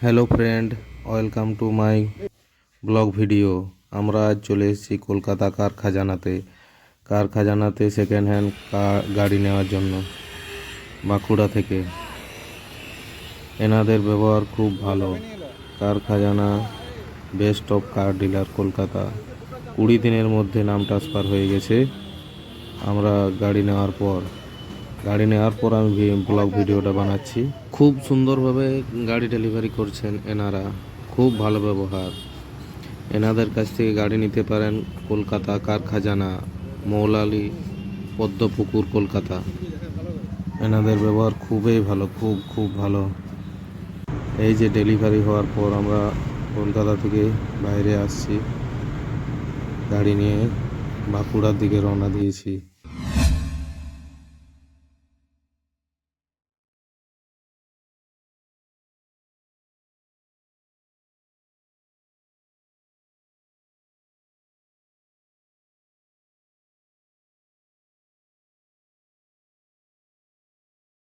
Hello friend, welcome to my blog video. আমরা আজ চলে এসেছি কলকাতা কার খাজানাতে সেকেন্ড হ্যান্ড গাড়ি নেওয়ার জন্য বাঁকুড়া থেকে। এনাদের ব্যবহার খুব ভালো। কার খাজানা best of car dealer Kolkata. 20 দিনের মধ্যে নাম ট্রান্সফার হয়ে গেছে। আমরা গাড়ি নেওয়ার পর আমি ব্লগ ভিডিওটা বানাচ্ছি। খুব সুন্দরভাবে গাড়ি ডেলিভারি করছেন এনারা, খুব ভালো ব্যবহার। এনাদের কাছ থেকে গাড়ি নিতে পারেন কলকাতা কার খাজানা, মৌলালি, পদ্মপুকুর, কলকাতা। এনাদের ব্যবহার খুবই ভালো, খুব ভালো। এই যে ডেলিভারি হওয়ার পর আমরা কলকাতা থেকে বাইরে আসছি, গাড়ি নিয়ে বাঁকুড়ার দিকে রওনা দিয়েছি।